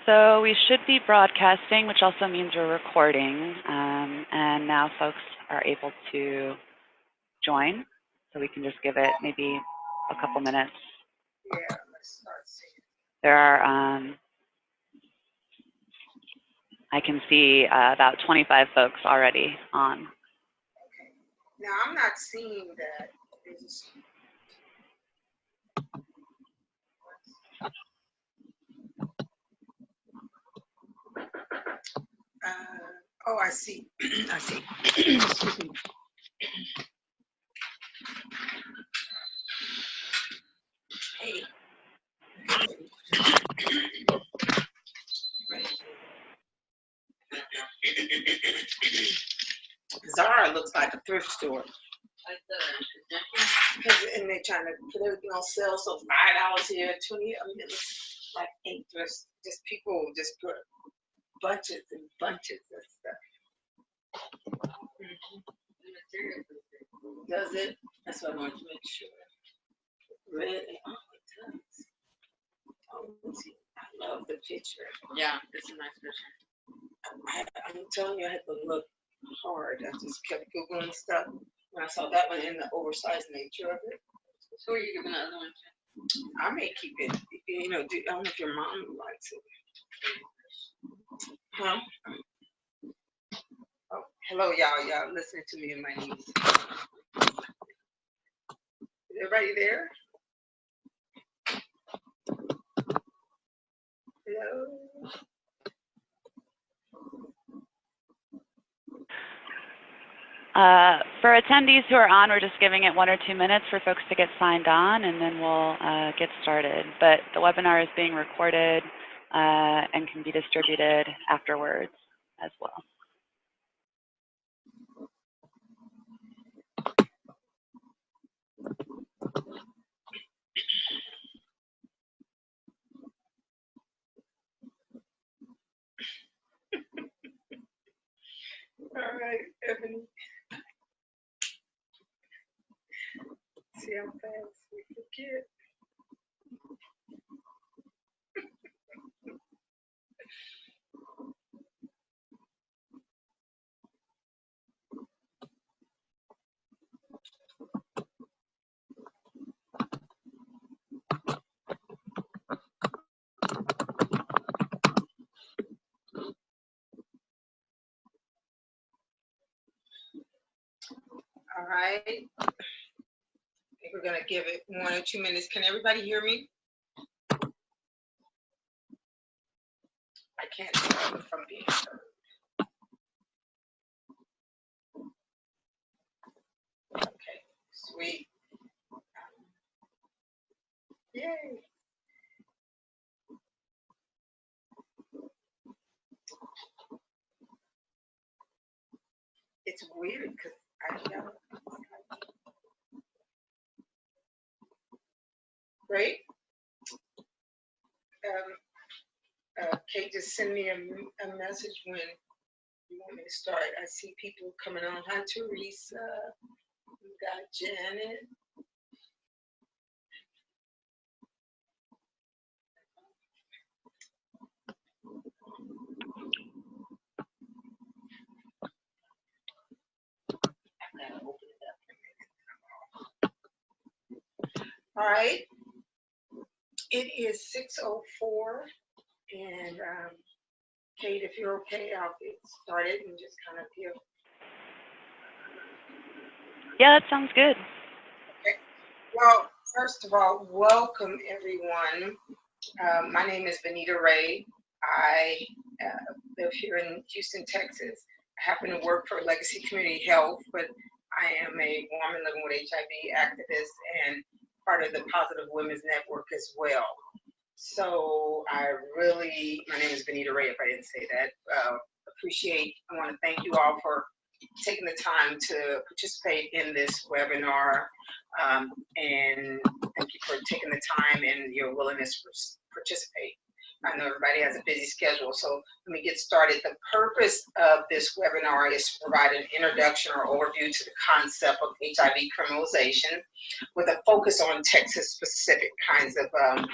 So we should be broadcasting, which also means we're recording. And now folks are able to join. So we can just give it maybe a couple minutes. Yeah, let's start seeing. There are, I can see about 25 folks already on. Okay. Now I'm not seeing that. Oh, I see. I see. Excuse me. Hey. Zara looks like a thrift store. And they're trying to put everything on sale, so $5 here, 20. I mean, it looks like eight thrifts. Just people just put bunches and bunches of stuff. Does it? That's what I want to make sure. Red and oh, it does. Oh, I love the picture. Yeah, it's a nice picture. I'm telling you, I had to look hard. I just kept Googling stuff. When I saw that one in the oversized nature of it. Who are you giving the other one to? I may keep it. You know, I don't know if your mom likes it. Huh? Oh, hello, y'all. Y'all listening to me and my niece. Is everybody there? Hello? For attendees who are on, we're just giving it 1 or 2 minutes for folks to get signed on, and then we'll get started. But the webinar is being recorded and can be distributed afterwards as well. All right, Ebony. See how fast we forget. All right. I think we're gonna give it 1 or 2 minutes. Can everybody hear me? I can't tell if I'm being heard. Okay, sweet. Yay. It's weird because Great. Kate, just send me a message when you want me to start. I see people coming on. Hi, Teresa. We got Janet. All right. It is 6:04, and Kate, if you're okay, I'll get started and just kind of give. Yeah, that sounds good. Okay. Well, first of all, welcome everyone. My name is Benita Ray. I live here in Houston, Texas. I happen to work for Legacy Community Health, but I am a woman living with HIV activist and part of the Positive Women's Network as well. So I really, my name is Benita Ray, if I didn't say that. I want to thank you all for taking the time to participate in this webinar, and thank you for taking the time and your willingness to participate. I know everybody has a busy schedule, so let me get started. The purpose of this webinar is to provide an introduction or overview to the concept of HIV criminalization with a focus on Texas-specific kinds of the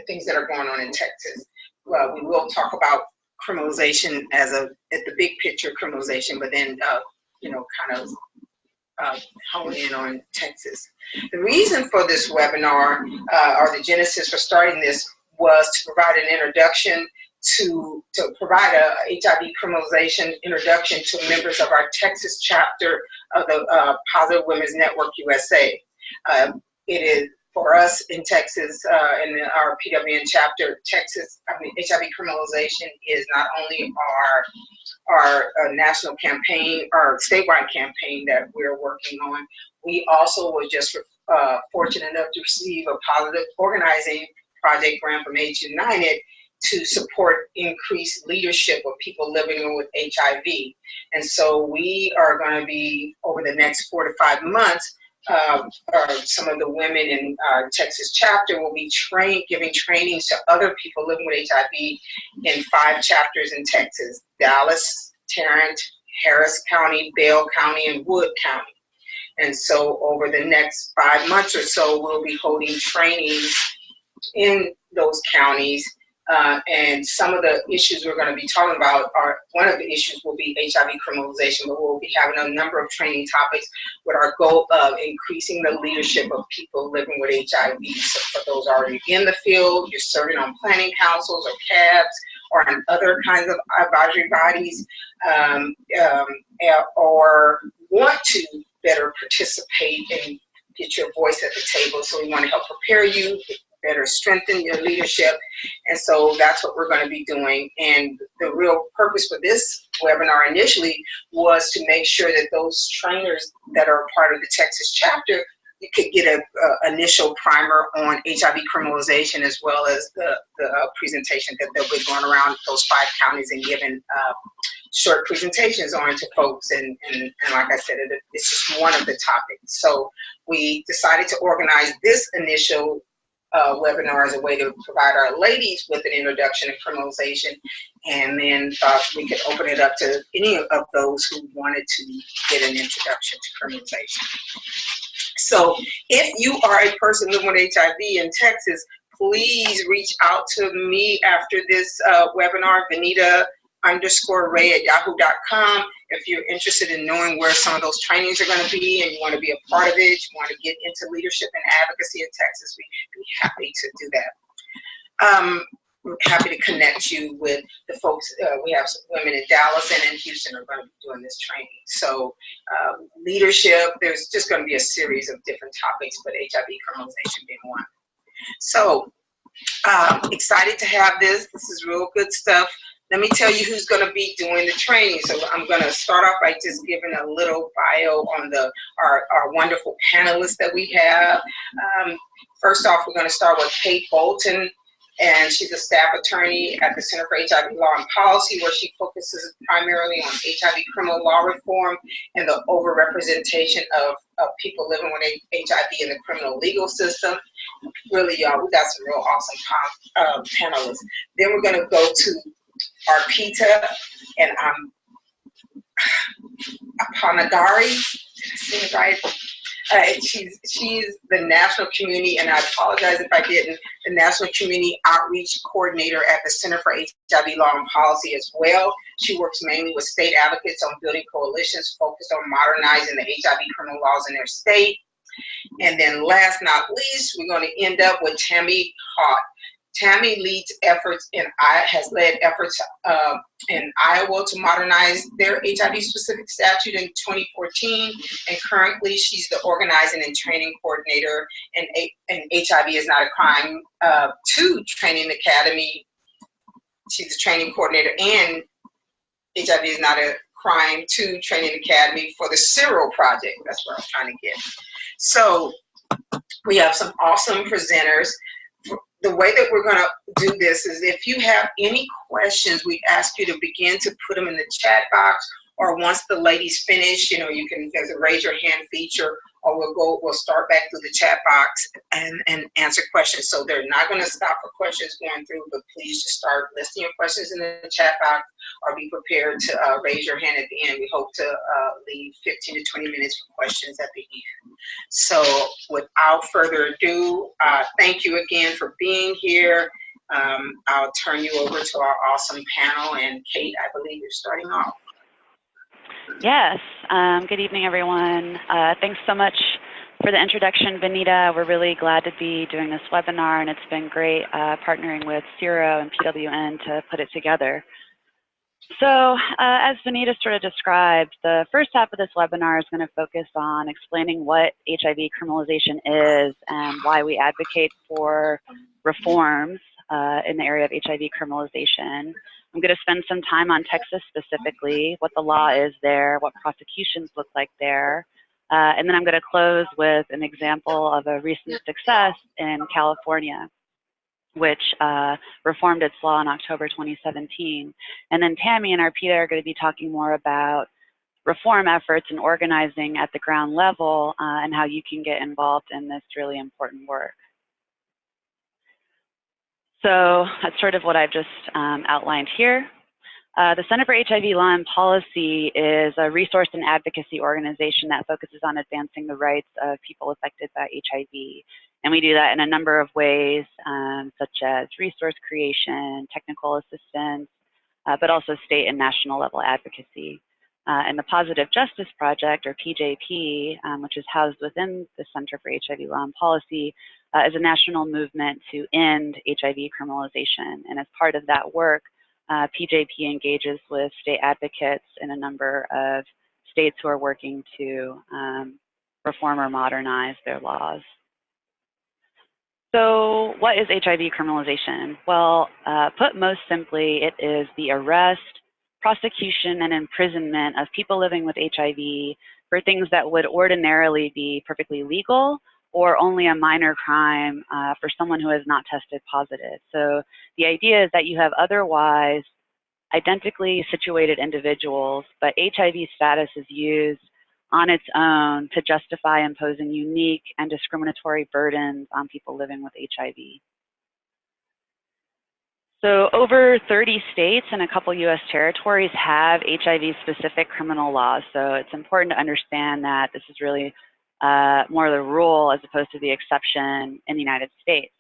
things that are going on in Texas. Well, we will talk about criminalization at the big picture criminalization, but then, kind of hone in on Texas. The reason for this webinar, or the genesis for starting this, was to provide an introduction to provide a HIV criminalization introduction to members of our Texas chapter of the Positive Women's Network USA. It is for us in Texas, in our PWN chapter, HIV criminalization is not only our national campaign, our statewide campaign that we're working on. We also were just fortunate enough to receive a positive organizing project grant from AIDS United to support increased leadership of people living with HIV. And so we are going to be, over the next 4 to 5 months, some of the women in our Texas chapter will be giving trainings to other people living with HIV in 5 chapters in Texas: Dallas, Tarrant, Harris County, Bell County, and Wood County. And so over the next 5 months or so, we'll be holding trainings in those counties. And some of the issues we're going to be talking about one of the issues will be HIV criminalization, but we'll be having a number of training topics with our goal of increasing the leadership of people living with HIV. So for those already in the field, you're serving on planning councils or CABs or on other kinds of advisory bodies, or want to better participate and get your voice at the table. So we want to help prepare you, better strengthen your leadership. And so that's what we're going to be doing. And the real purpose for this webinar initially was to make sure that those trainers that are part of the Texas chapter, you could get an initial primer on HIV criminalization, as well as the presentation that they'll be going around those 5 counties and giving short presentations on to folks. And like I said, it's just one of the topics. So we decided to organize this initial webinar as a way to provide our ladies with an introduction to criminalization, and then thought we could open it up to any of those who wanted to get an introduction to criminalization. So if you are a person living with HIV in Texas, please reach out to me after this webinar, Vanita_Ray@yahoo.com. If you're interested in knowing where some of those trainings are going to be and you want to be a part of it, you want to get into leadership and advocacy in Texas, we'd be happy to do that. We're happy to connect you with the folks. We have some women in Dallas and in Houston are going to be doing this training. So leadership, there's just going to be a series of different topics, but HIV criminalization being one. So excited to have this. This is real good stuff. Let me tell you who's going to be doing the training. So I'm going to start off by just giving a little bio on our wonderful panelists that we have. First off, we're going to start with Kate Bolton, and she's a staff attorney at the Center for HIV Law and Policy, where she focuses primarily on HIV criminal law reform and the overrepresentation of people living with HIV in the criminal legal system. Really, y'all, we got some real awesome panelists. Then we're going to go to Arpita and Apanagari, did I say it right? She's the National Community, and I apologize if I didn't, the National Community Outreach Coordinator at the Center for HIV Law and Policy as well. She works mainly with state advocates on building coalitions focused on modernizing the HIV criminal laws in their state. And then last but not least, we're going to end up with Tammy Hott. Tammy leads efforts has led efforts in Iowa to modernize their HIV-specific statute in 2014, and currently she's the organizing and training coordinator in HIV is Not a Crime 2 Training Academy. She's the training coordinator and HIV is Not a Crime 2 Training Academy for the Cyril Project. That's what I was trying to get. So we have some awesome presenters. The way that we're going to do this is if you have any questions, we ask you to begin to put them in the chat box, or once the ladies finish, you know, you can, there's a raise your hand feature, or we'll start back through the chat box and answer questions. So they're not going to stop for questions going through, but please just start listing your questions in the chat box, or be prepared to raise your hand at the end. We hope to leave 15 to 20 minutes for questions at the end. So without further ado, thank you again for being here. I'll turn you over to our awesome panel, and Kate, I believe you're starting off. Yes, good evening, everyone. Thanks so much for the introduction, Benita. We're really glad to be doing this webinar, and it's been great partnering with CIRO and PWN to put it together. So as Benita sort of described, the first half of this webinar is going to focus on explaining what HIV criminalization is and why we advocate for reforms in the area of HIV criminalization. I'm going to spend some time on Texas specifically, what the law is there, what prosecutions look like there, and then I'm going to close with an example of a recent success in California, which reformed its law in October 2017. And then Tammy and Arpita are going to be talking more about reform efforts and organizing at the ground level and how you can get involved in this really important work. So that's sort of what I've just outlined here. The Center for HIV Law and Policy is a resource and advocacy organization that focuses on advancing the rights of people affected by HIV. And we do that in a number of ways, such as resource creation, technical assistance, but also state and national level advocacy. And the Positive Justice Project, or PJP, which is housed within the Center for HIV Law and Policy, is a national movement to end HIV criminalization. And as part of that work, PJP engages with state advocates in a number of states who are working to reform or modernize their laws. So what is HIV criminalization? Well, put most simply, it is the arrest, prosecution, and imprisonment of people living with HIV for things that would ordinarily be perfectly legal or only a minor crime for someone who has not tested positive. So the idea is that you have otherwise identically situated individuals, but HIV status is used on its own to justify imposing unique and discriminatory burdens on people living with HIV. So over 30 states and a couple US territories have HIV-specific criminal laws. So it's important to understand that this is really more the rule as opposed to the exception in the United States.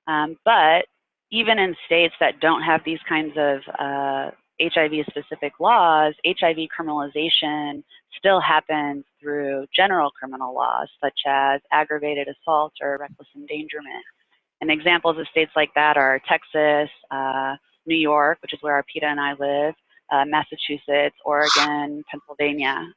But even in states that don't have these kinds of HIV-specific laws, HIV criminalization still happens through general criminal laws, such as aggravated assault or reckless endangerment. And examples of states like that are Texas, New York, which is where Arpita and I live, Massachusetts, Oregon, Pennsylvania.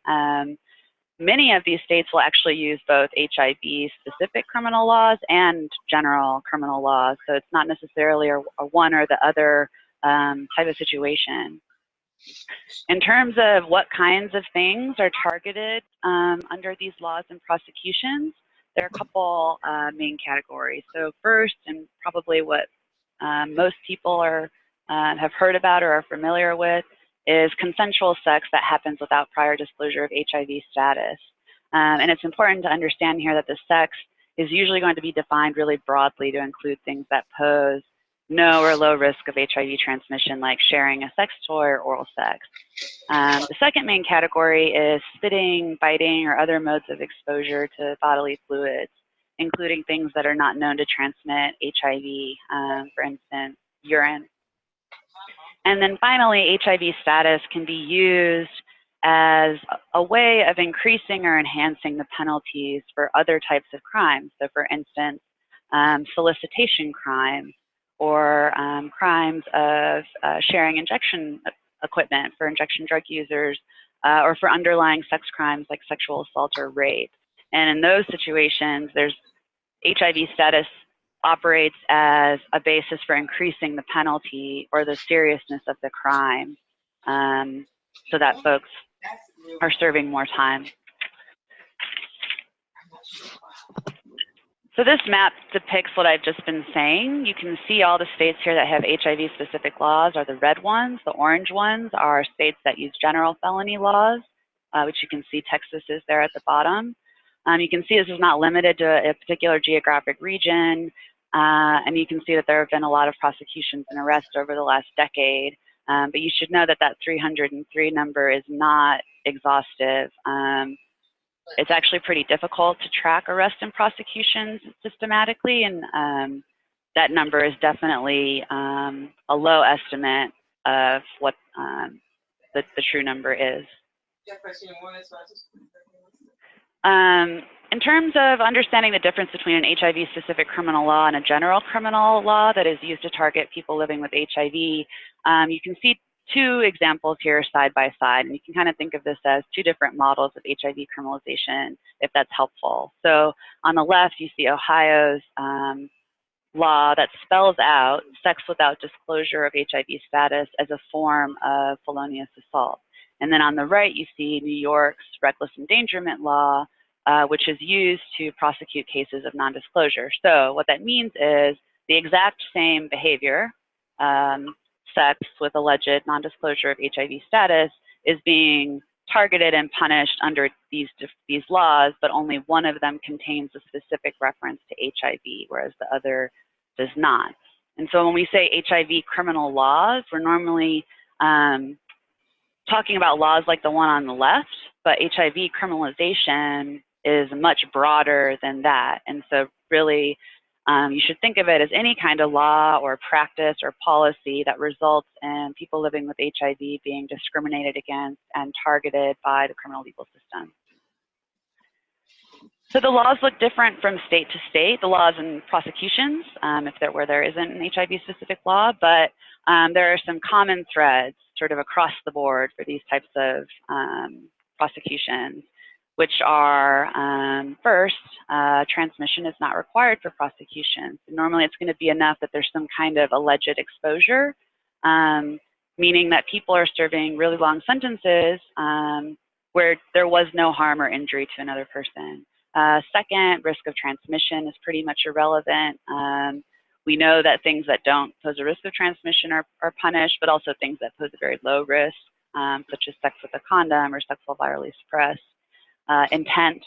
Many of these states will actually use both HIV-specific criminal laws and general criminal laws, so it's not necessarily a one or the other type of situation. In terms of what kinds of things are targeted under these laws and prosecutions, there are a couple main categories. So first, and probably what most people have heard about or are familiar with, is consensual sex that happens without prior disclosure of HIV status. And it's important to understand here that the sex is usually going to be defined really broadly to include things that pose no or low risk of HIV transmission, like sharing a sex toy or oral sex. The second main category is spitting, biting, or other modes of exposure to bodily fluids, including things that are not known to transmit HIV, for instance, urine. And then finally, HIV status can be used as a way of increasing or enhancing the penalties for other types of crimes. So for instance, solicitation crimes, or crimes of sharing injection equipment for injection drug users, or for underlying sex crimes like sexual assault or rape. And in those situations, there's HIV status operates as a basis for increasing the penalty or the seriousness of the crime, so that folks are serving more time. So this map depicts what I've just been saying. You can see all the states here that have HIV-specific laws are the red ones. The orange ones are states that use general felony laws, which you can see Texas is there at the bottom. You can see this is not limited to a particular geographic region, and you can see that there have been a lot of prosecutions and arrests over the last decade. But you should know that that 303 number is not exhaustive. It's actually pretty difficult to track arrests and prosecutions systematically, and that number is definitely a low estimate of what the true number is. In terms of understanding the difference between an HIV-specific criminal law and a general criminal law that is used to target people living with HIV, you can see two examples here side by side, and you can kind of think of this as two different models of HIV criminalization, if that's helpful. So on the left, you see Ohio's law that spells out sex without disclosure of HIV status as a form of felonious assault. And then on the right, you see New York's reckless endangerment law, which is used to prosecute cases of non-disclosure. So what that means is the exact same behavior, sex with alleged non-disclosure of HIV status, is being targeted and punished under these laws, but only one of them contains a specific reference to HIV, whereas the other does not. And so when we say HIV criminal laws, we're normally talking about laws like the one on the left, but HIV criminalization is much broader than that. And so really, you should think of it as any kind of law or practice or policy that results in people living with HIV being discriminated against and targeted by the criminal legal system. So the laws look different from state to state, the laws and prosecutions, where there isn't an HIV-specific law, but there are some common threads sort of across the board for these types of prosecutions, which are, first, transmission is not required for prosecutions. Normally it's going to be enough that there's some kind of alleged exposure, meaning that people are serving really long sentences where there was no harm or injury to another person. Second, risk of transmission is pretty much irrelevant. We know that things that don't pose a risk of transmission are punished, but also things that pose a very low risk, such as sex with a condom or sexual virally suppressed. Intent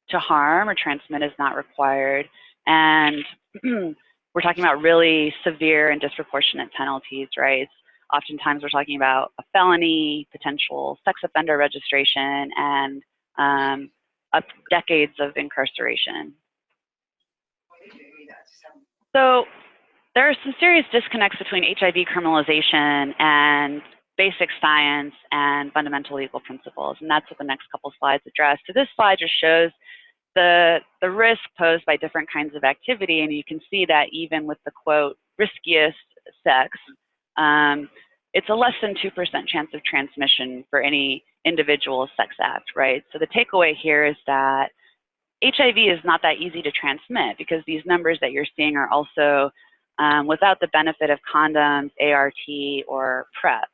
to harm or transmit is not required. And we're talking about really severe and disproportionate penalties, right? Oftentimes we're talking about a felony, potential sex offender registration, and up decades of incarceration. So there are some serious disconnects between HIV criminalization and basic science and fundamental legal principles, and that's what the next couple slides address. So this slide just shows the risk posed by different kinds of activity, and you can see that even with the quote riskiest sex, it's a less than 2% chance of transmission for any individual sex act, right? So the takeaway here is that HIV is not that easy to transmit because these numbers that you're seeing are also without the benefit of condoms, ART, or PrEP.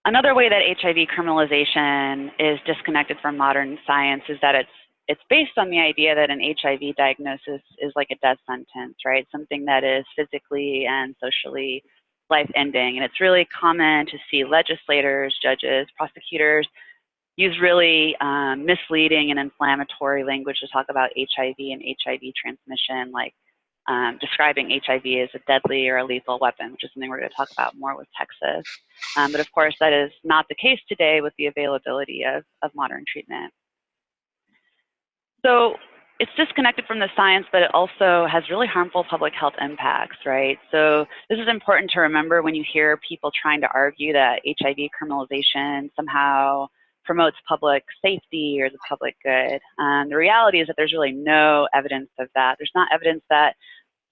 Another way that HIV criminalization is disconnected from modern science is that it's based on the idea that an HIV diagnosis is like a death sentence, right? Something that is physically and socially life-ending. And it's really common to see legislators, judges, prosecutors use really misleading and inflammatory language to talk about HIV and HIV transmission, like describing HIV as a deadly or a lethal weapon, which is something we're going to talk about more with Texas. But of course, that is not the case today with the availability of modern treatment. So it's disconnected from the science, but it also has really harmful public health impacts, right? So this is important to remember when you hear people trying to argue that HIV criminalization somehow promotes public safety or the public good. The reality is that there's really no evidence of that. There's not evidence that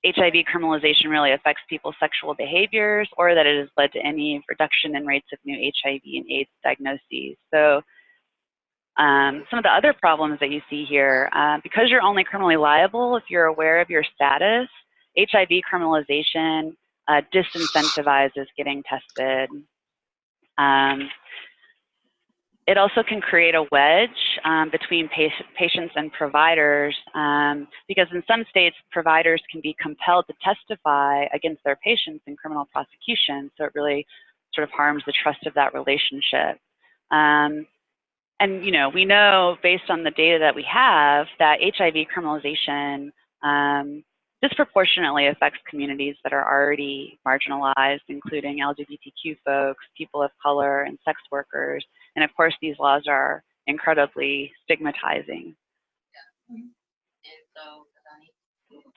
HIV criminalization really affects people's sexual behaviors or that it has led to any reduction in rates of new HIV and AIDS diagnoses. So some of the other problems that you see here, because you're only criminally liable if you're aware of your status, HIV criminalization disincentivizes getting tested. It also can create a wedge between patients and providers because in some states, providers can be compelled to testify against their patients in criminal prosecution. So it really sort of harms the trust of that relationship. And, you know, we know based on the data that we have that HIV criminalization disproportionately affects communities that are already marginalized, including LGBTQ folks, people of color, and sex workers. And of course, these laws are incredibly stigmatizing.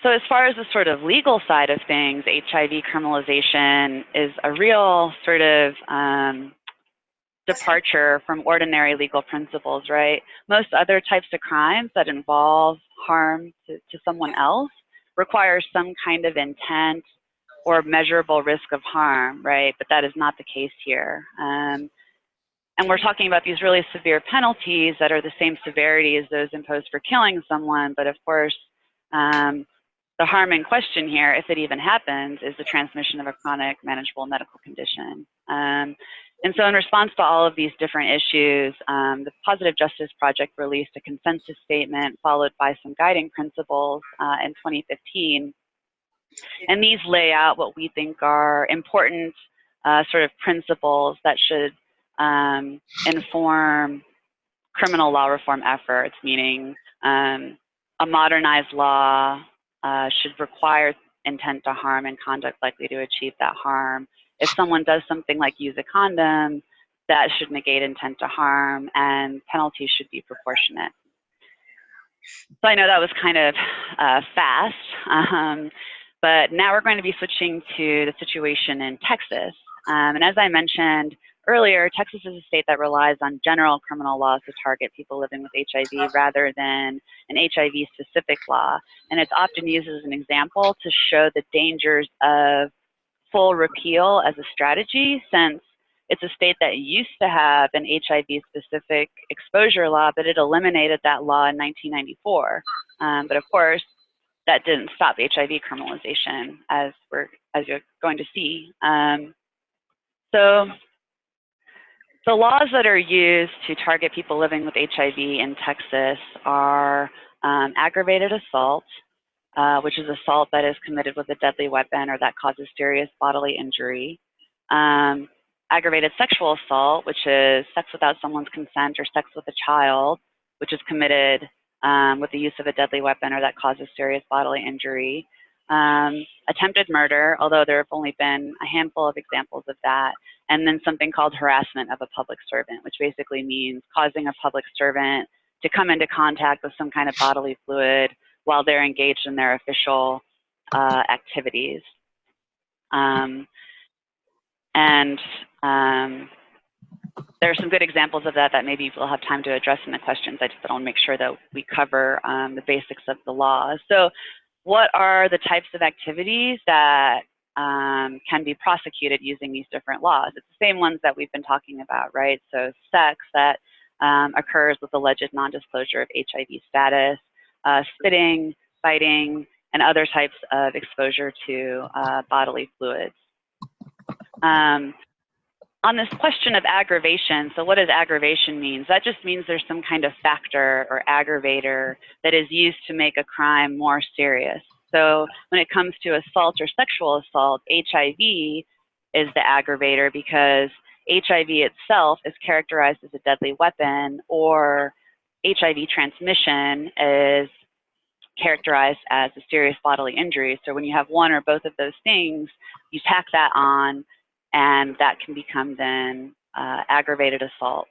So as far as the sort of legal side of things, HIV criminalization is a real sort of departure from ordinary legal principles, right? Most other types of crimes that involve harm to someone else require some kind of intent or measurable risk of harm, right? But that is not the case here. And we're talking about these really severe penalties that are the same severity as those imposed for killing someone, but of course, the harm in question here, if it even happens, is the transmission of a chronic manageable medical condition. And so in response to all of these different issues, the Positive Justice Project released a consensus statement followed by some guiding principles in 2015. And these lay out what we think are important sort of principles that should inform criminal law reform efforts, meaning a modernized law should require intent to harm and conduct likely to achieve that harm. If someone does something like use a condom, that should negate intent to harm, and penalties should be proportionate. So I know that was kind of fast, but now we're going to be switching to the situation in Texas. And as I mentioned earlier, Texas is a state that relies on general criminal laws to target people living with HIV rather than an HIV-specific law. And it's often used as an example to show the dangers of full repeal as a strategy, since it's a state that used to have an HIV-specific exposure law, but it eliminated that law in 1994. But of course, that didn't stop HIV criminalization, as you're going to see. So the laws that are used to target people living with HIV in Texas are aggravated assault, which is assault that is committed with a deadly weapon or that causes serious bodily injury. Aggravated sexual assault, which is sex without someone's consent or sex with a child, which is committed with the use of a deadly weapon or that causes serious bodily injury. Attempted murder, although there have only been a handful of examples of that. And then something called harassment of a public servant, which basically means causing a public servant to come into contact with some kind of bodily fluid while they're engaged in their official activities. There are some good examples of that maybe we'll have time to address in the questions. I just want to make sure that we cover the basics of the law. So what are the types of activities that can be prosecuted using these different laws? It's the same ones that we've been talking about, right? So sex that occurs with alleged non-disclosure of HIV status, spitting, biting, and other types of exposure to bodily fluids. On this question of aggravation, so what does aggravation mean? That just means there's some kind of factor or aggravator that is used to make a crime more serious. So when it comes to assault or sexual assault, HIV is the aggravator because HIV itself is characterized as a deadly weapon, or HIV transmission is characterized as a serious bodily injury. So when you have one or both of those things, you tack that on, and that can become then aggravated assault.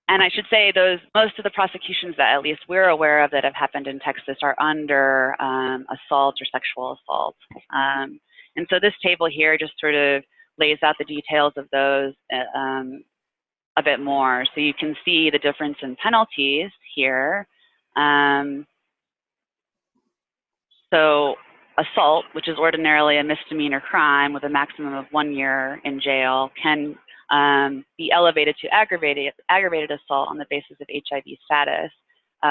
And I should say most of the prosecutions that at least we're aware of that have happened in Texas are under assault or sexual assault. And so this table here just sort of lays out the details of those a bit more. So you can see the difference in penalties here. So assault, which is ordinarily a misdemeanor crime with a maximum of 1 year in jail, can be elevated to aggravated assault on the basis of HIV status,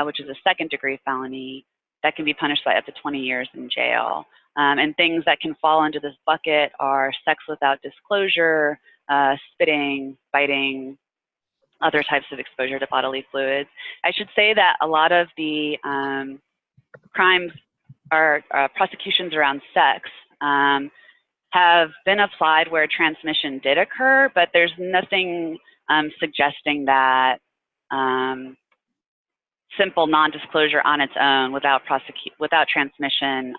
which is a second-degree felony that can be punished by up to 20 years in jail. And things that can fall into this bucket are sex without disclosure, spitting, biting, other types of exposure to bodily fluids. I should say that a lot of the crimes or prosecutions around sex have been applied where transmission did occur, but there's nothing suggesting that simple non-disclosure on its own without transmission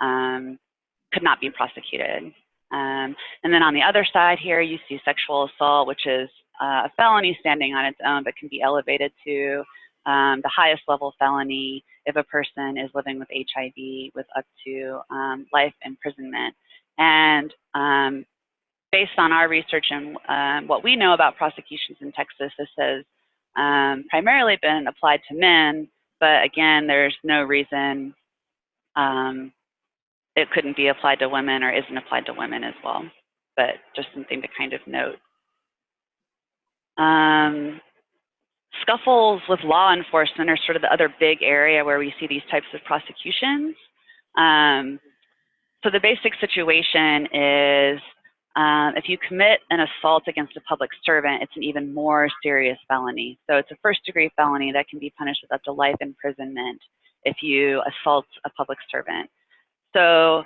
could not be prosecuted. And then on the other side here, you see sexual assault, which is a felony standing on its own, but can be elevated to the highest level felony if a person is living with HIV with up to life imprisonment. And based on our research and what we know about prosecutions in Texas, this has primarily been applied to men, but again, there's no reason it couldn't be applied to women or isn't applied to women as well, but just something to kind of note. Scuffles with law enforcement are sort of the other big area where we see these types of prosecutions. So the basic situation is if you commit an assault against a public servant, it's an even more serious felony. So it's a first-degree felony that can be punished with up to life imprisonment if you assault a public servant. So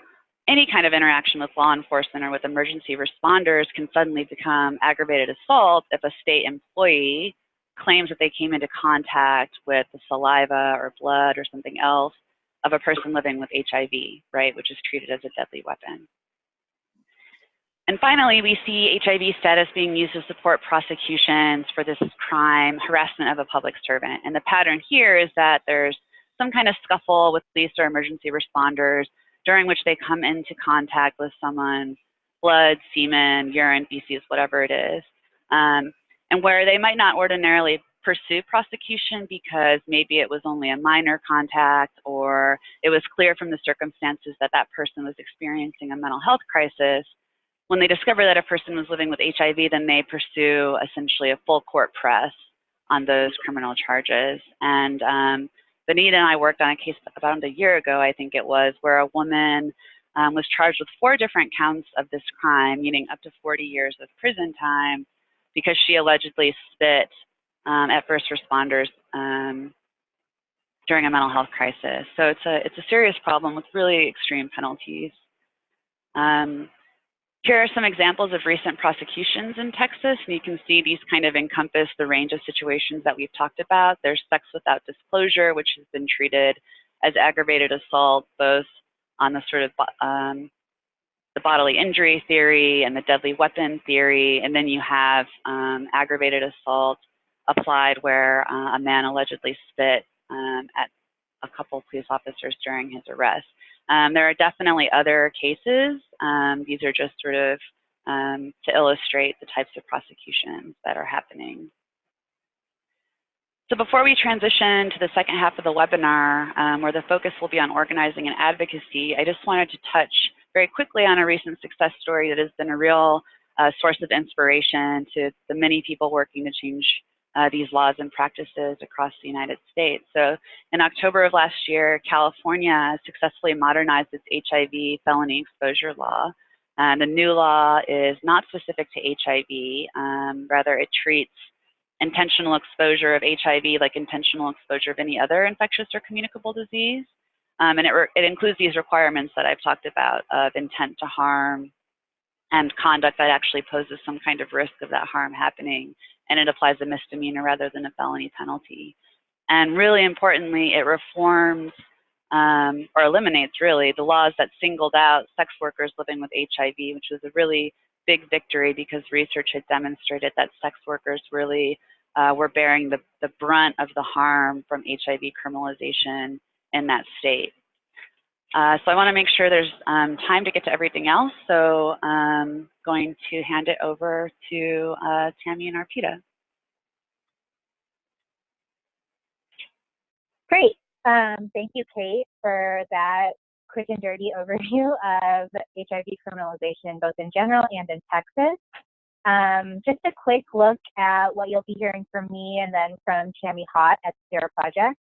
any kind of interaction with law enforcement or with emergency responders can suddenly become aggravated assault if a state employee claims that they came into contact with the saliva or blood or something else of a person living with HIV, right, which is treated as a deadly weapon. And finally, we see HIV status being used to support prosecutions for this crime, harassment of a public servant. And the pattern here is that there's some kind of scuffle with police or emergency responders during which they come into contact with someone's blood, semen, urine, feces, whatever it is. And where they might not ordinarily pursue prosecution because maybe it was only a minor contact or it was clear from the circumstances that that person was experiencing a mental health crisis, when they discover that a person was living with HIV, then they pursue essentially a full court press on those criminal charges. And Benita and I worked on a case about a year ago, I think it was, where a woman was charged with 4 different counts of this crime, meaning up to 40 years of prison time, because she allegedly spit at first responders during a mental health crisis. So it's a serious problem with really extreme penalties. Here are some examples of recent prosecutions in Texas, and you can see these kind of encompass the range of situations that we've talked about. There's sex without disclosure, which has been treated as aggravated assault, both on the sort of the bodily injury theory and the deadly weapon theory, and then you have aggravated assault applied where a man allegedly spit at a couple of police officers during his arrest. There are definitely other cases. These are just sort of to illustrate the types of prosecutions that are happening. So before we transition to the second half of the webinar, where the focus will be on organizing and advocacy, I just wanted to touch very quickly on a recent success story that has been a real source of inspiration to the many people working to change these laws and practices across the United States. So in October of last year, California successfully modernized its HIV felony exposure law. The new law is not specific to HIV, rather it treats intentional exposure of HIV like intentional exposure of any other infectious or communicable disease. And it includes these requirements that I've talked about of intent to harm and conduct that actually poses some kind of risk of that harm happening, and it applies a misdemeanor rather than a felony penalty. And really importantly, it reforms or eliminates really the laws that singled out sex workers living with HIV, which was a really big victory because research had demonstrated that sex workers really were bearing the brunt of the harm from HIV criminalization in that state. So I want to make sure there's time to get to everything else. So I'm going to hand it over to Tammy and Arpita. Great. Thank you, Kate, for that quick and dirty overview of HIV criminalization, both in general and in Texas. Just a quick look at what you'll be hearing from me and then from Tammy Hott at Sierra Project.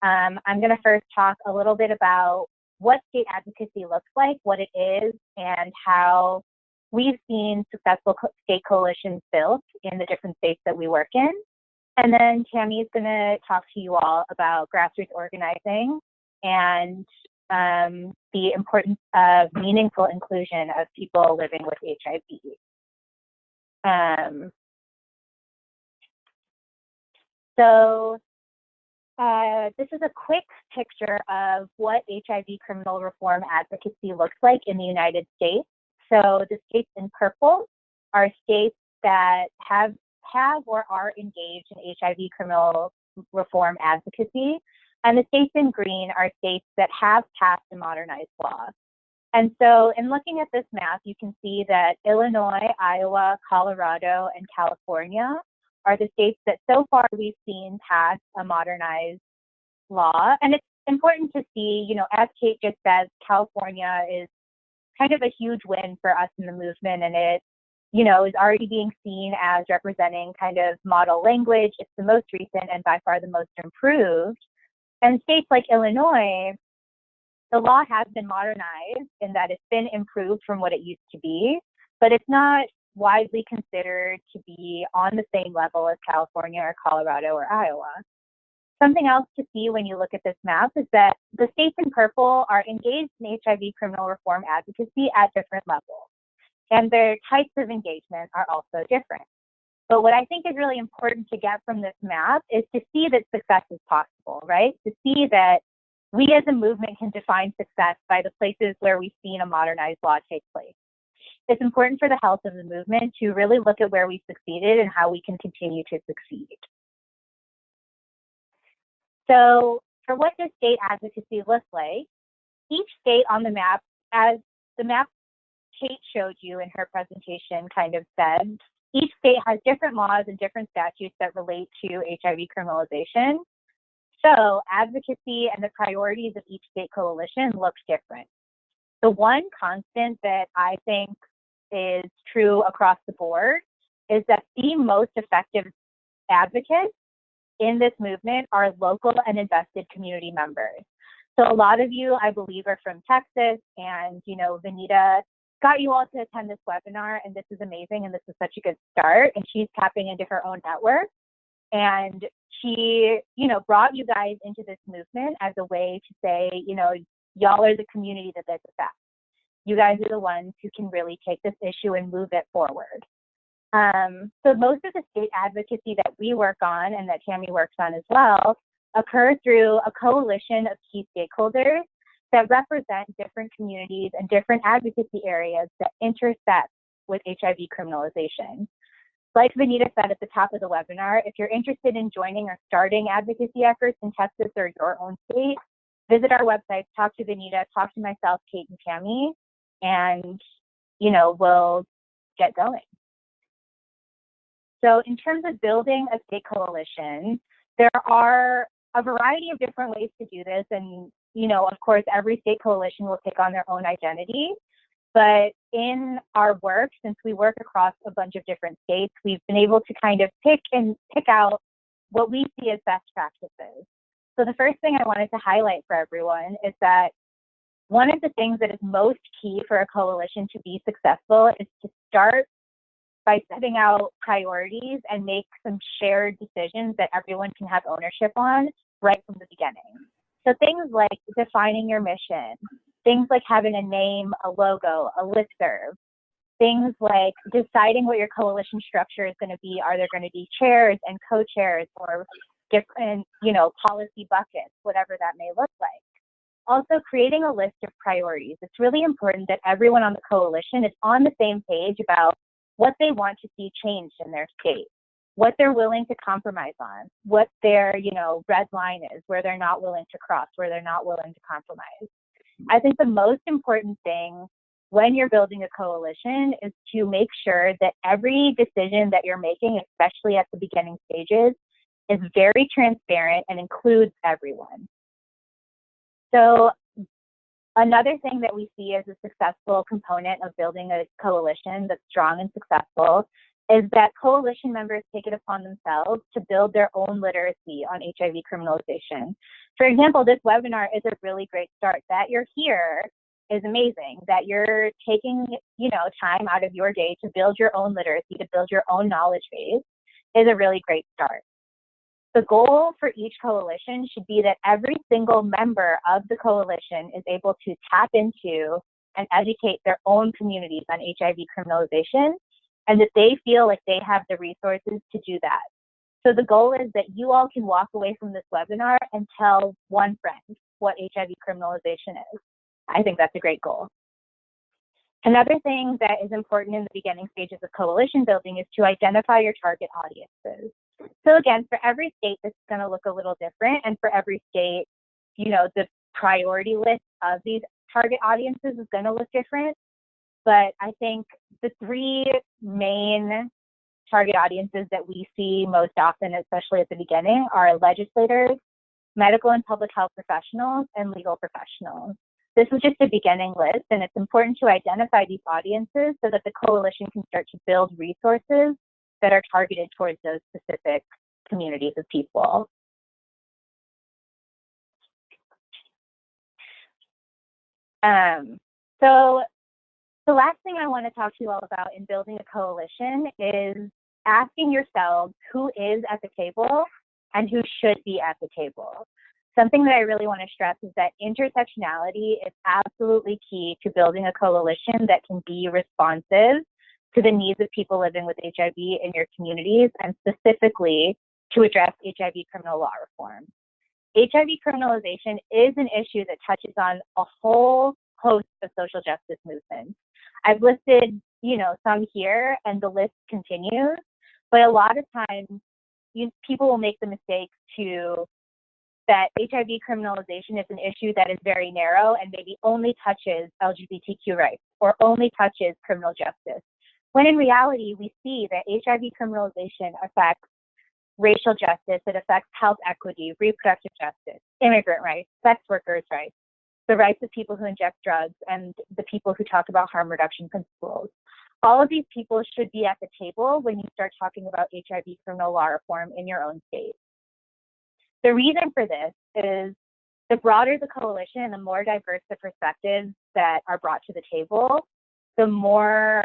I'm going to first talk a little bit about what state advocacy looks like, what it is, and how we've seen successful state coalitions built in the different states that we work in. And then Tammy's going to talk to you all about grassroots organizing and the importance of meaningful inclusion of people living with HIV. This is a quick picture of what HIV criminal reform advocacy looks like in the United States. So the states in purple are states that have or are engaged in HIV criminal reform advocacy. And the states in green are states that have passed a modernized law. And so in looking at this map, you can see that Illinois, Iowa, Colorado, and California are the states that so far we've seen pass a modernized law. And it's important to see, you know, as Kate just said, California is kind of a huge win for us in the movement, and it, you know, is already being seen as representing kind of model language. It's the most recent and by far the most improved. And states like Illinois, the law has been modernized in that it's been improved from what it used to be, but it's not widely considered to be on the same level as California or Colorado or Iowa. Something else to see when you look at this map is that the states in purple are engaged in HIV criminal reform advocacy at different levels, and their types of engagement are also different. But what I think is really important to get from this map is to see that success is possible, right? To see that we as a movement can define success by the places where we've seen a modernized law take place. It's important for the health of the movement to really look at where we succeeded and how we can continue to succeed. So for what does state advocacy look like? Each state on the map, as the map Kate showed you in her presentation kind of said, each state has different laws and different statutes that relate to HIV criminalization. So advocacy and the priorities of each state coalition look different. The one constant that I think is true across the board is that the most effective advocates in this movement are local and invested community members. So a lot of you, I believe, are from Texas, and, you know, Vanita got you all to attend this webinar, and this is amazing, and this is such a good start, and she's tapping into her own network. And she, you know, brought you guys into this movement as a way to say, you know, y'all are the community that this affects. You guys are the ones who can really take this issue and move it forward. So most of the state advocacy that we work on and that Tammy works on as well occur through a coalition of key stakeholders that represent different communities and different advocacy areas that intersect with HIV criminalization. Like Vanita said at the top of the webinar, if you're interested in joining or starting advocacy efforts in Texas or your own state, visit our website, talk to Vanita, talk to myself, Kate, and Tammy, and, you know, we'll get going. So in terms of building a state coalition, there are a variety of different ways to do this. And, you know, of course, every state coalition will take on their own identity. But in our work, since we work across a bunch of different states, we've been able to kind of pick out what we see as best practices. So the first thing I wanted to highlight for everyone is that one of the things that is most key for a coalition to be successful is to start by setting out priorities and make some shared decisions that everyone can have ownership on right from the beginning. So things like defining your mission, things like having a name, a logo, a listserv, things like deciding what your coalition structure is going to be. Are there going to be chairs and co-chairs or different, you know, policy buckets, whatever that may look like. Also, creating a list of priorities. It's really important that everyone on the coalition is on the same page about what they want to see changed in their state, what they're willing to compromise on, what their, you know, red line is, where they're not willing to cross, where they're not willing to compromise. I think the most important thing when you're building a coalition is to make sure that every decision that you're making, especially at the beginning stages, is very transparent and includes everyone. So another thing that we see as a successful component of building a coalition that's strong and successful is that coalition members take it upon themselves to build their own literacy on HIV criminalization. For example, this webinar is a really great start. That you're here is amazing. That you're taking, you know, time out of your day to build your own literacy, to build your own knowledge base is a really great start. The goal for each coalition should be that every single member of the coalition is able to tap into and educate their own communities on HIV criminalization, and that they feel like they have the resources to do that. So the goal is that you all can walk away from this webinar and tell one friend what HIV criminalization is. I think that's a great goal. Another thing that is important in the beginning stages of coalition building is to identify your target audiences. So again, for every state, this is going to look a little different, and for every state, you know, the priority list of these target audiences is going to look different. But I think the three main target audiences that we see most often, especially at the beginning, are legislators, medical and public health professionals, and legal professionals. This is just a beginning list, and it's important to identify these audiences so that the coalition can start to build resources that are targeted towards those specific communities of people. So the last thing I want to talk to you all about in building a coalition is asking yourselves who is at the table and who should be at the table. Something that I really want to stress is that intersectionality is absolutely key to building a coalition that can be responsive to the needs of people living with HIV in your communities, and specifically to address HIV criminal law reform. HIV criminalization is an issue that touches on a whole host of social justice movements. I've listed, you know, some here, and the list continues, but a lot of times people will make the mistake that HIV criminalization is an issue that is very narrow and maybe only touches LGBTQ rights or only touches criminal justice. When in reality, we see that HIV criminalization affects racial justice, it affects health equity, reproductive justice, immigrant rights, sex workers' rights, the rights of people who inject drugs, and the people who talk about harm reduction principles. All of these people should be at the table when you start talking about HIV criminal law reform in your own state. The reason for this is the broader the coalition and the more diverse the perspectives that are brought to the table, the more,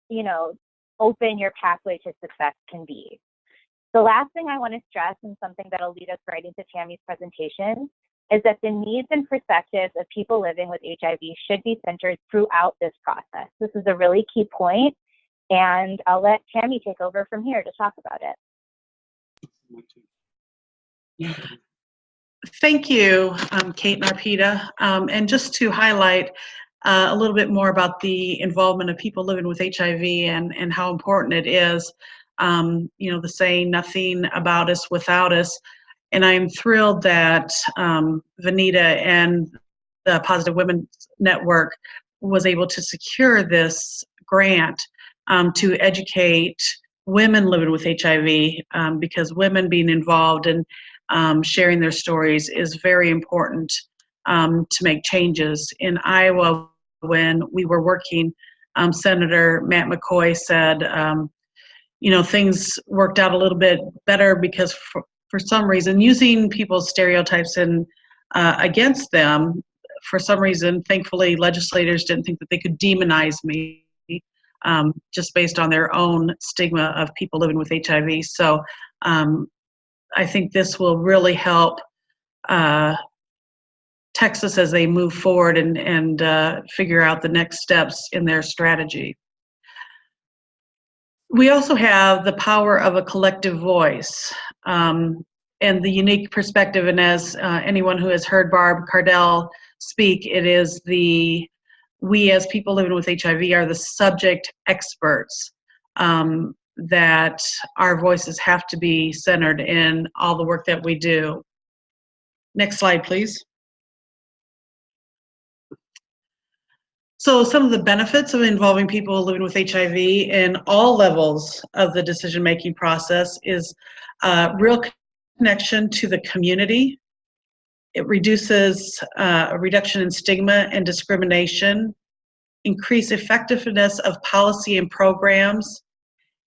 you know, open your pathway to success can be. The last thing I want to stress, and something that'll lead us right into Tammy's presentation, is that the needs and perspectives of people living with HIV should be centered throughout this process. This is a really key point, and I'll let Tammy take over from here to talk about it. Thank you, Kate and Arpita. And just to highlight a little bit more about the involvement of people living with HIV and how important it is, you know, the saying, nothing about us without us. And I'm thrilled that Vanita and the Positive Women Network was able to secure this grant to educate women living with HIV, because women being involved and sharing their stories is very important to make changes. In Iowa, when we were working, Senator Matt McCoy said, you know, things worked out a little bit better because for some reason, using people's stereotypes and against them, for some reason, thankfully, legislators didn't think that they could demonize me just based on their own stigma of people living with HIV. So I think this will really help Texas as they move forward and figure out the next steps in their strategy. We also have the power of a collective voice and the unique perspective, and as anyone who has heard Barb Cardell speak, it is we as people living with HIV are the subject experts, that our voices have to be centered in all the work that we do. Next slide, please. So some of the benefits of involving people living with HIV in all levels of the decision-making process is real connection to the community. It reduces a reduction in stigma and discrimination, increase effectiveness of policy and programs,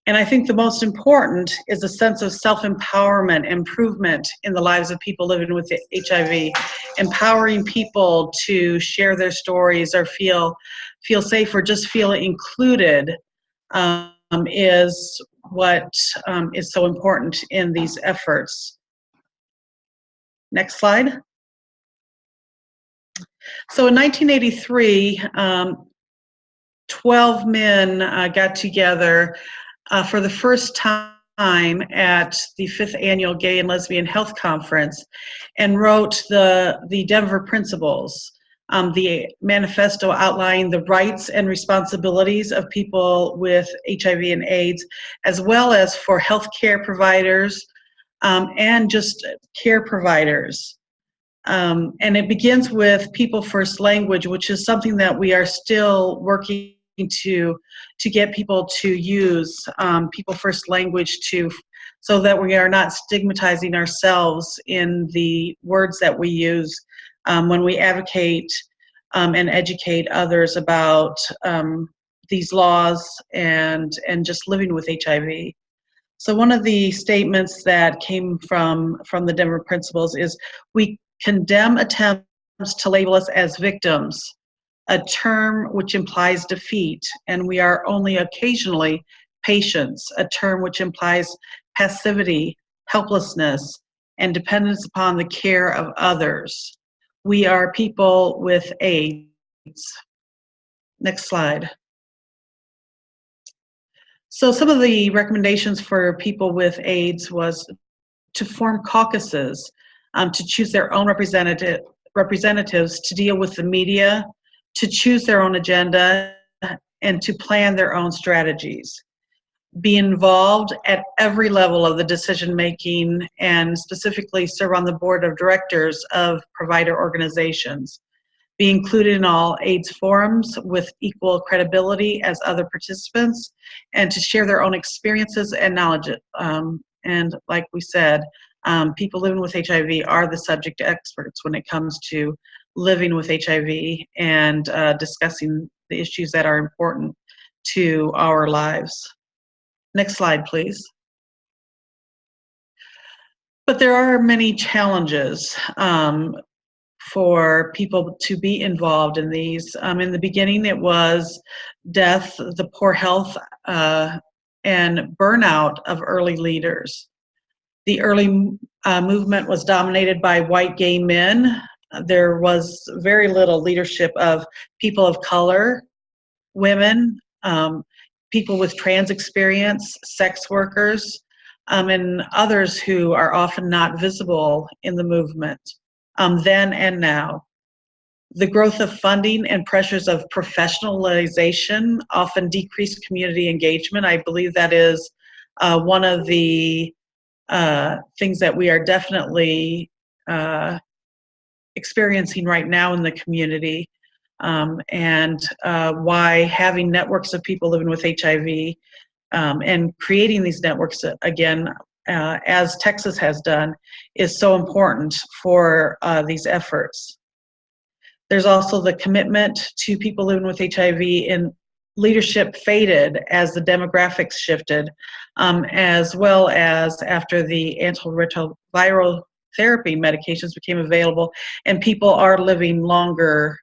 and I think the most important is a sense of self-empowerment, improvement in the lives of people living with HIV. Empowering people to share their stories or feel safe or just feel included is what is so important in these efforts. Next slide. So in 1983, 12 men got together for the first time at the 5th Annual Gay and Lesbian Health Conference and wrote the Denver Principles, the manifesto outlining the rights and responsibilities of people with HIV and AIDS, as well as for healthcare providers and just care providers. And it begins with people first language, which is something that we are still working to get people to use people first language so that we are not stigmatizing ourselves in the words that we use when we advocate and educate others about these laws and just living with HIV. So one of the statements that came from the Denver Principles is, we condemn attempts to label us as victims, a term which implies defeat, and we are only occasionally patients, a term which implies passivity, helplessness, and dependence upon the care of others. We are people with AIDS. Next slide. So some of the recommendations for people with AIDS was to form caucuses, to choose their own representatives to deal with the media, to choose their own agenda, and to plan their own strategies. Be involved at every level of the decision making, and specifically serve on the board of directors of provider organizations. Be included in all AIDS forums with equal credibility as other participants, and to share their own experiences and knowledge. And like we said, people living with HIV are the subject experts when it comes to living with HIV and discussing the issues that are important to our lives. Next slide, please. But there are many challenges for people to be involved in these. In the beginning, it was death, the poor health, and burnout of early leaders. The early movement was dominated by white gay men. There was very little leadership of people of color, women, people with trans experience, sex workers, and others who are often not visible in the movement, then and now. The growth of funding and pressures of professionalization often decrease community engagement. I believe that is one of the things that we are definitely experiencing right now in the community, and why having networks of people living with HIV and creating these networks again, as Texas has done, is so important for these efforts. There's also the commitment to people living with HIV, and leadership faded as the demographics shifted, as well as after the antiretroviral therapy medications became available and people are living longer,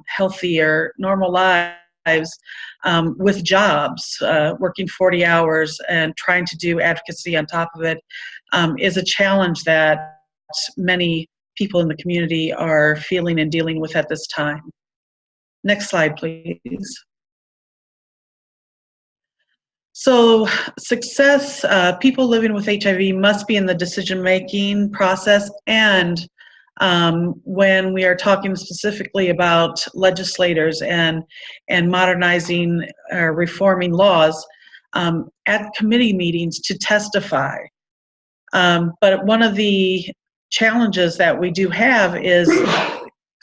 healthier, normal lives with jobs, working 40 hours and trying to do advocacy on top of it, is a challenge that many people in the community are feeling and dealing with at this time. Next slide, please. So success, people living with HIV must be in the decision-making process, and when we are talking specifically about legislators and modernizing or reforming laws, at committee meetings to testify. But one of the challenges that we do have is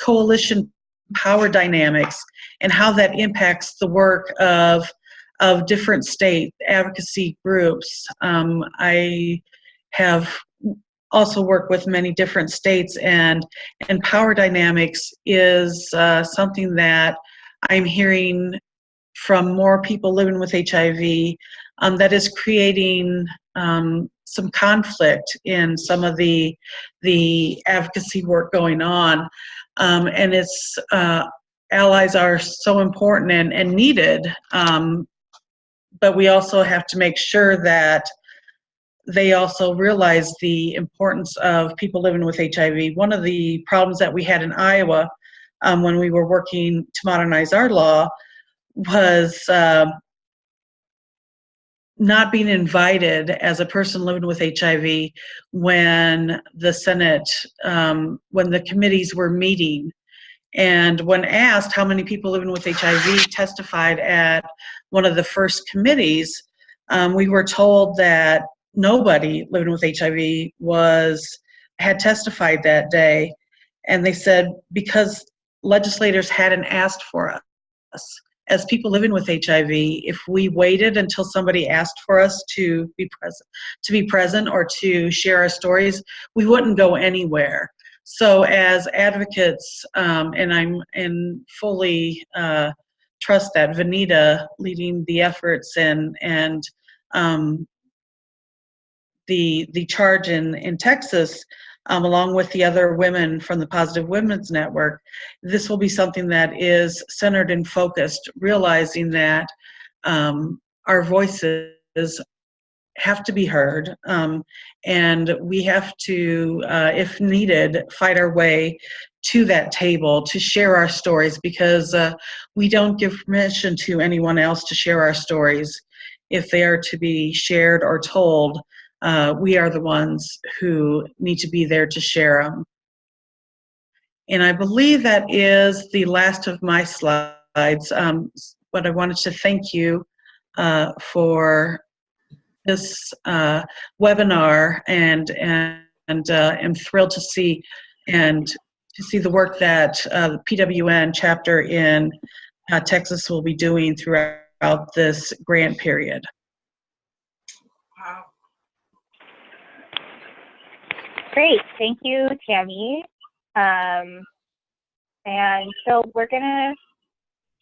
coalition power dynamics and how that impacts the work of different state advocacy groups. I have also worked with many different states, and power dynamics is something that I'm hearing from more people living with HIV that is creating some conflict in some of the advocacy work going on, and its allies are so important and needed. But we also have to make sure that they also realized the importance of people living with HIV. One of the problems that we had in Iowa when we were working to modernize our law was not being invited as a person living with HIV when the Senate, when the committees were meeting. And when asked how many people living with HIV testified at one of the first committees, we were told that nobody living with HIV had testified that day. And they said because legislators hadn't asked for us. As people living with HIV, if we waited until somebody asked for us to be present or to share our stories, we wouldn't go anywhere. So as advocates, and fully trust that Vanita leading the efforts and the charge in Texas, along with the other women from the Positive Women's Network, this will be something that is centered and focused, realizing that our voices have to be heard, and we have to, if needed, fight our way to that table to share our stories, because we don't give permission to anyone else to share our stories. If they are to be shared or told, we are the ones who need to be there to share them. And I believe that is the last of my slides, but I wanted to thank you for this webinar, and am thrilled to see the work that the PWN chapter in Texas will be doing throughout this grant period. Wow. Great, thank you, Tammy. And so we're gonna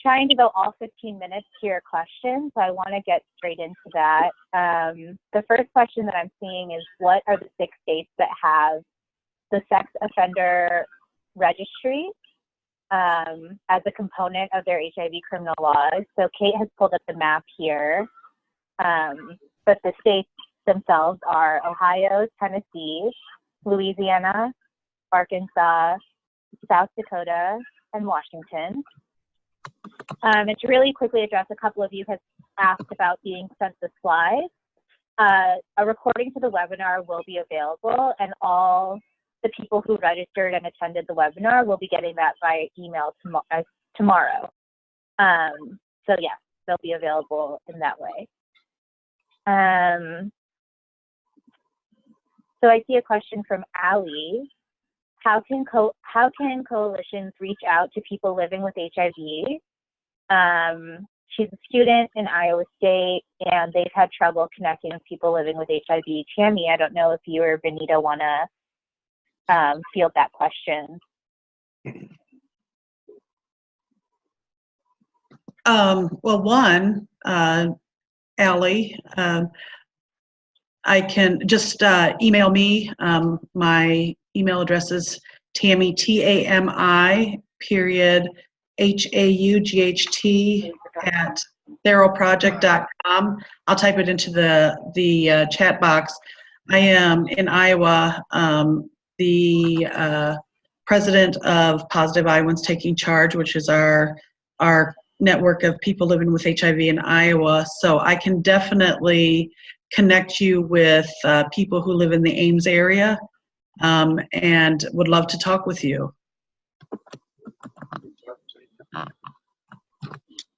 try and devote all 15 minutes to your questions. So I want to get straight into that. The first question that I'm seeing is, what are the 6 states that have the sex offender registry as a component of their HIV criminal laws? So Kate has pulled up the map here, but the states themselves are Ohio, Tennessee, Louisiana, Arkansas, South Dakota, and Washington. And to really quickly address, a couple of you have asked about being sent the slides. A recording to the webinar will be available, and all the people who registered and attended the webinar will be getting that via email tomorrow. So yeah, they'll be available in that way. So I see a question from Allie. How can coalitions reach out to people living with HIV? She's a student in Iowa State, and they've had trouble connecting with people living with HIV. Tammy, I don't know if you or Benita want to field that question. Well, one, Allie, I can just email me. My email address is Tammy, T-A-M-I, period, H-A-U-G-H-T at theroproject.com. I'll type it into the chat box. I am in Iowa, the president of Positive Iowans Taking Charge, which is our network of people living with HIV in Iowa. So I can definitely connect you with people who live in the Ames area, and would love to talk with you.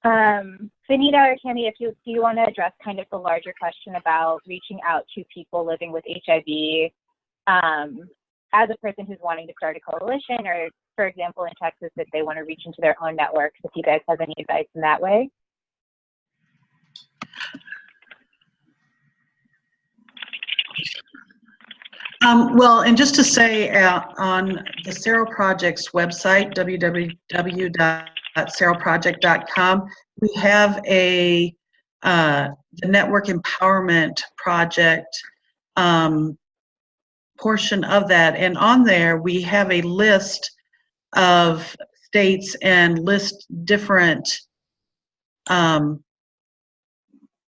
Vanita or Tammy, do you want to address kind of the larger question about reaching out to people living with HIV as a person who's wanting to start a coalition, or for example in Texas, if they want to reach into their own networks, if you guys have any advice in that way? Well, and just to say, on the Sero Project's website, www.seroproject.com, we have the Network Empowerment Project portion of that, and on there we have a list of states and list different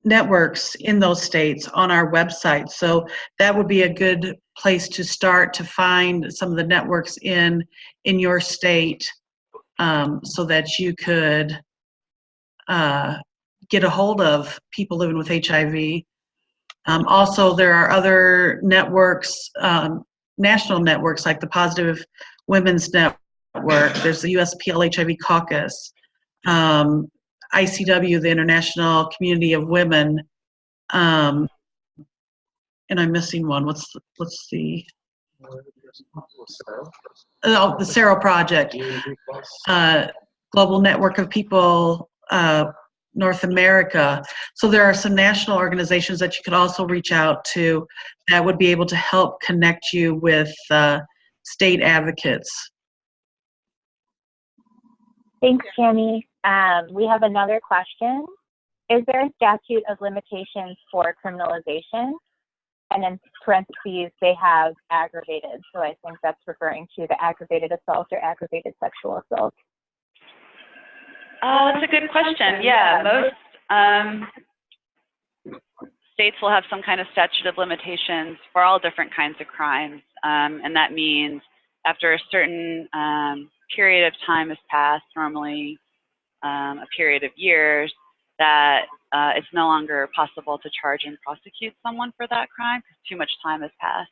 networks in those states on our website. So that would be a good place to start to find some of the networks in your state, so that you could get a hold of people living with HIV. Also, there are other networks, national networks like the Positive Women's Network. There's the US PLHIV Caucus, ICW, the International Community of Women, and I'm missing one. What's the the Sero Project, Global Network of People, North America. So there are some national organizations that you could also reach out to that would be able to help connect you with state advocates. Thanks, Tammy. We have another question. Is there a statute of limitations for criminalization? And in parentheses, they have aggravated. So I think that's referring to the aggravated assault or aggravated sexual assault. That's a good question. Yeah, most states will have some kind of statute of limitations for all different kinds of crimes. And that means after a certain period of time has passed, normally a period of years, that it's no longer possible to charge and prosecute someone for that crime because too much time has passed.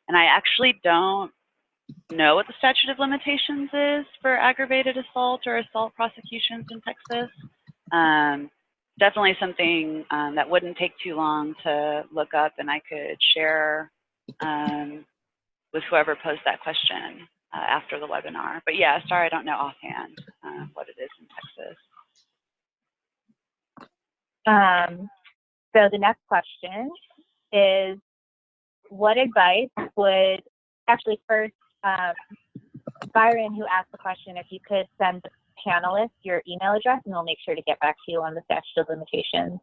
And I actually don't know what the statute of limitations is for aggravated assault or assault prosecutions in Texas. Definitely something that wouldn't take too long to look up, and I could share with whoever posed that question after the webinar. But yeah, sorry, I don't know offhand what it is in Texas. So the next question is, what advice would, actually first, Byron, who asked the question, if you could send the panelists your email address and we'll make sure to get back to you on the statute of limitations.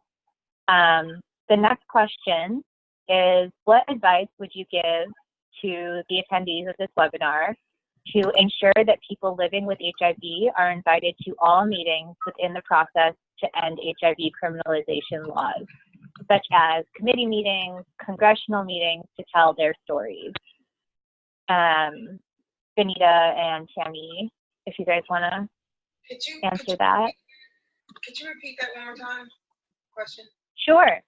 The next question is, what advice would you give to the attendees of this webinar to ensure that people living with HIV are invited to all meetings within the process to end HIV criminalization laws, such as committee meetings, congressional meetings, to tell their stories? Benita and Tammy, if you guys want to answer that. Could you repeat that one more time? Question? Sure.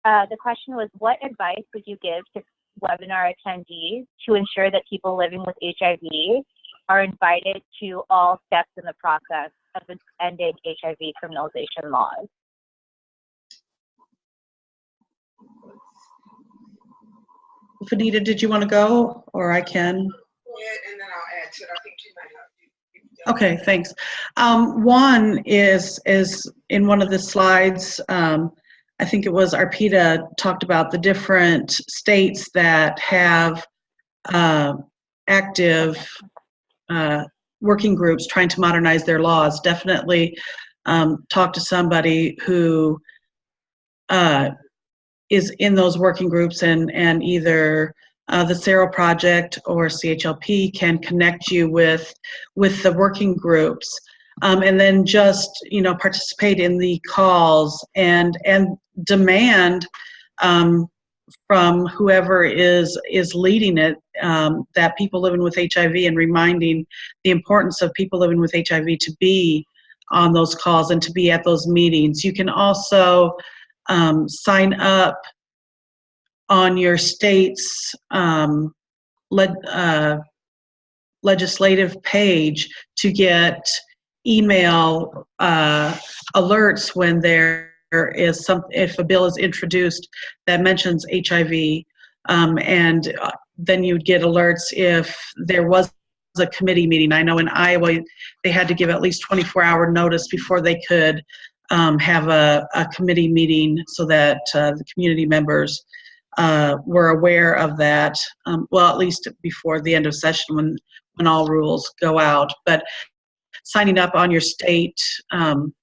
The question was, what advice would you give to webinar attendees to ensure that people living with HIV are invited to all steps in the process of ending HIV criminalization laws? Vanita, did you want to go, or I can? Go ahead, and then I'll add to it. I think you might have. Okay, thanks. One is in one of the slides, I think it was Arpita talked about the different states that have active working groups trying to modernize their laws. Definitely talk to somebody who is in those working groups, and either the Sero Project or CHLP can connect you with the working groups, and then just participate in the calls and demand from whoever is leading it that people living with HIV, and reminding the importance of people living with HIV to be on those calls and to be at those meetings. You can also sign up on your state's legislative page to get email alerts when there is if a bill is introduced that mentions HIV, and then you'd get alerts if there was a committee meeting. I know in Iowa they had to give at least 24-hour notice before they could have a committee meeting, so that the community members were aware of that, well, at least before the end of session when all rules go out. But signing up on your state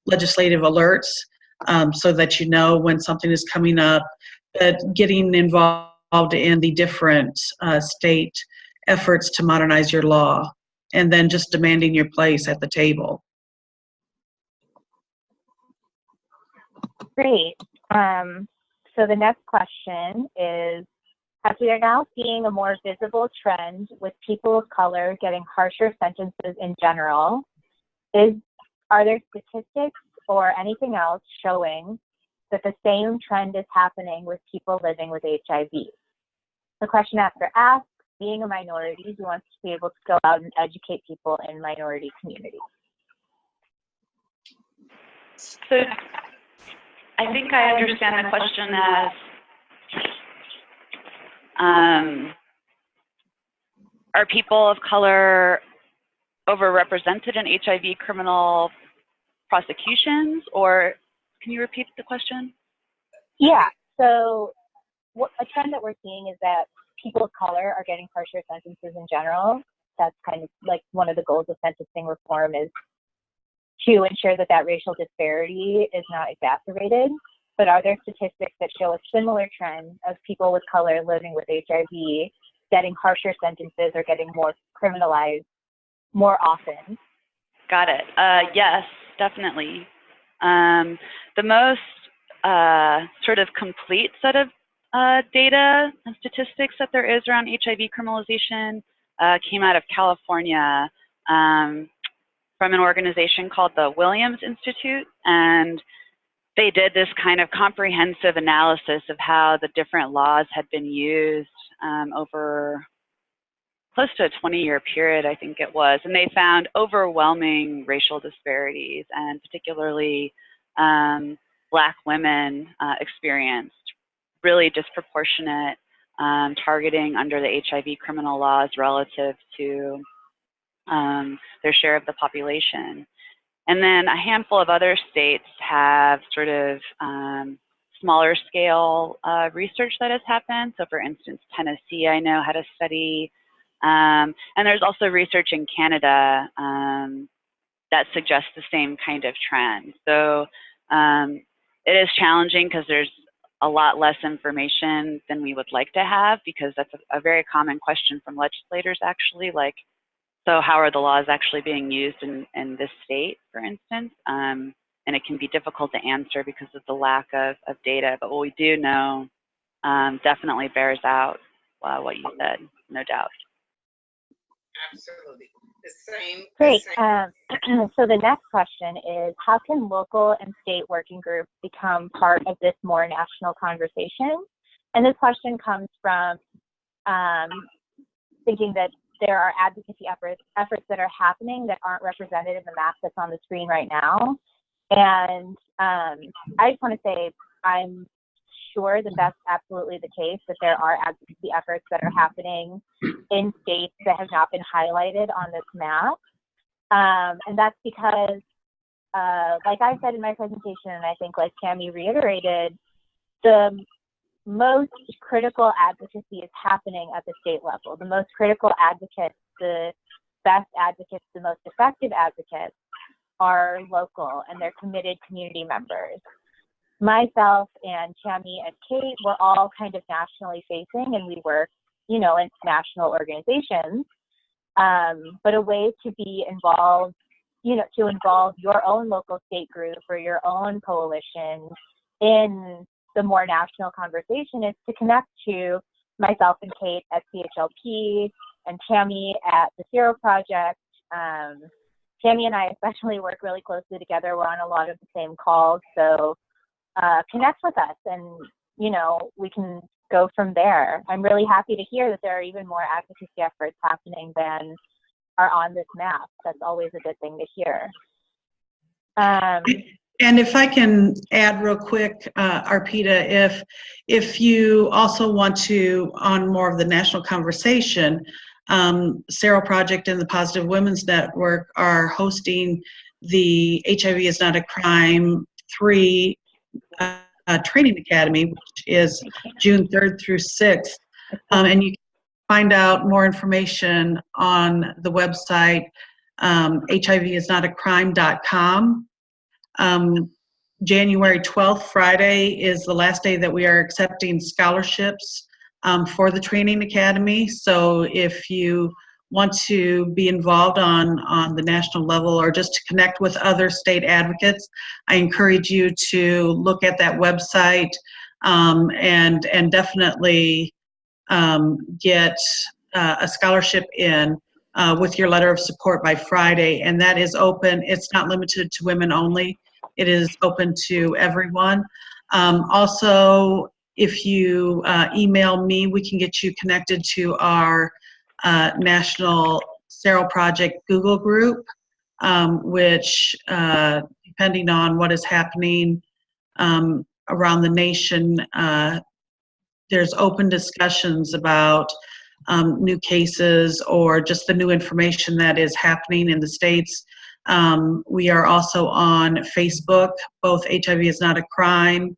legislative alerts so that you know when something is coming up, but getting involved in the different state efforts to modernize your law, and then just demanding your place at the table. Great. So the next question is, as we are now seeing a more visible trend with people of color getting harsher sentences in general, are there statistics or anything else showing that the same trend is happening with people living with HIV? The question asker asks, being a minority who wants to be able to go out and educate people in minority communities. So I think I understand the question as, are people of color overrepresented in HIV criminal prosecutions, or can you repeat the question? Yeah, so a trend that we're seeing is that people of color are getting harsher sentences in general. That's kind of like one of the goals of sentencing reform, is to ensure that that racial disparity is not exacerbated. But are there statistics that show a similar trend of people with color living with HIV getting harsher sentences or getting more criminalized more often? Got it. Yes, definitely. The most sort of complete set of data and statistics that there is around HIV criminalization came out of California from an organization called the Williams Institute, and they did this kind of comprehensive analysis of how the different laws had been used over close to a 20-year period, I think it was, and they found overwhelming racial disparities, and particularly Black women experienced really disproportionate targeting under the HIV criminal laws relative to their share of the population. And then a handful of other states have sort of smaller scale research that has happened. So for instance, Tennessee, I know, had a study. And there's also research in Canada that suggests the same kind of trend. So it is challenging because there's a lot less information than we would like to have, because that's a very common question from legislators actually, like, so how are the laws actually being used in this state, for instance? And it can be difficult to answer because of the lack of data. But what we do know definitely bears out what you said, no doubt. Absolutely. The same. Great. The same. So the next question is, how can local and state working groups become part of this more national conversation? And this question comes from thinking that there are advocacy efforts that are happening that aren't represented in the map that's on the screen right now. And I just want to say, I'm sure that that's absolutely the case, that there are advocacy efforts that are happening in states that have not been highlighted on this map. And that's because, like I said in my presentation, and I think like Tammy reiterated, the most critical advocacy is happening at the state level. The most critical advocates, the best advocates, the most effective advocates are local, and they're committed community members. Myself and Tammy and Kate were all kind of nationally facing, and we work, you know, in national organizations. But a way to be involved, you know, to involve your own local state group or your own coalition in the more national conversation is to connect to myself and Kate at CHLP and Tammy at the Zero Project. Tammy and I especially work really closely together. We're on a lot of the same calls, so connect with us, and you know, we can go from there. I'm really happy to hear that there are even more advocacy efforts happening than are on this map. That's always a good thing to hear. And if I can add real quick, Arpita, if you also want to, on more of the national conversation, Zero Project and the Positive Women's Network are hosting the HIV is Not a Crime 3 Training Academy, which is June 3rd through 6th. And you can find out more information on the website HIVisnotacrime.com. January 12th, Friday, is the last day that we are accepting scholarships for the Training Academy. So if you want to be involved on the national level or just to connect with other state advocates, I encourage you to look at that website and definitely get a scholarship in with your letter of support by Friday. And that is open. It's not limited to women only. It is open to everyone. Also, if you email me, we can get you connected to our National Sero Project Google group, which, depending on what is happening around the nation, there's open discussions about new cases or just the new information that is happening in the States. We are also on Facebook, both HIV is Not a Crime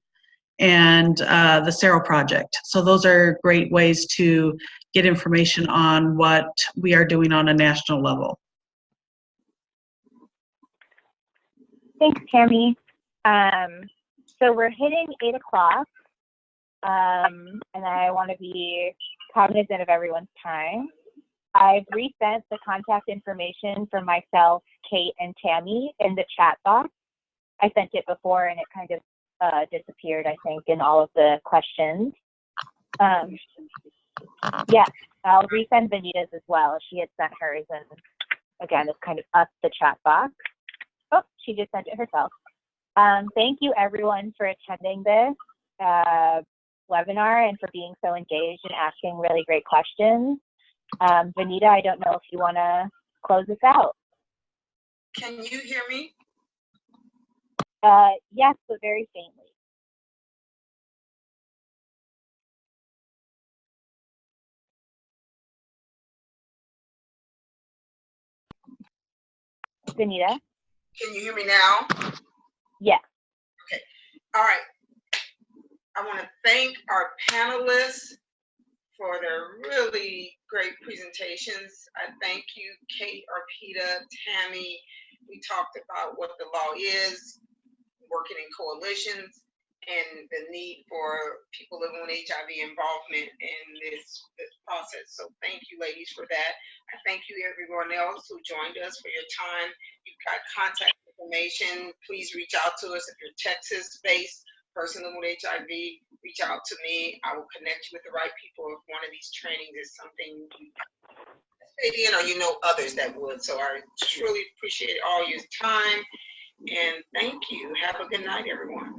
and the Sero Project. So those are great ways to get information on what we are doing on a national level. Thanks, Tammy. So we're hitting 8 o'clock, and I want to be cognizant of everyone's time. I've resent the contact information for myself, Kate, and Tammy in the chat box. I sent it before, and it kind of disappeared, I think, in all of the questions. Yes, I'll resend Vanita's as well. She had sent hers, and again, it's kind of up the chat box. Oh, she just sent it herself. Thank you, everyone, for attending this webinar and for being so engaged and asking really great questions. Vanita, I don't know if you want to close this out. Can you hear me? Yes, but very faintly. Vanita? Can you hear me now? Yes. Okay. All right. I want to thank our panelists for their really great presentations. I thank you, Kate, Arpita, Tammy. We talked about what the law is, working in coalitions, and the need for people living with HIV involvement in this process. So thank you, ladies, for that. I thank you, everyone else who joined us, for your time. You've got contact information. Please reach out to us if you're Texas-based person living with HIV. Reach out to me. I will connect you with the right people if one of these trainings is something you know others that would. So I truly appreciate all your time, and thank you. Have a good night, everyone.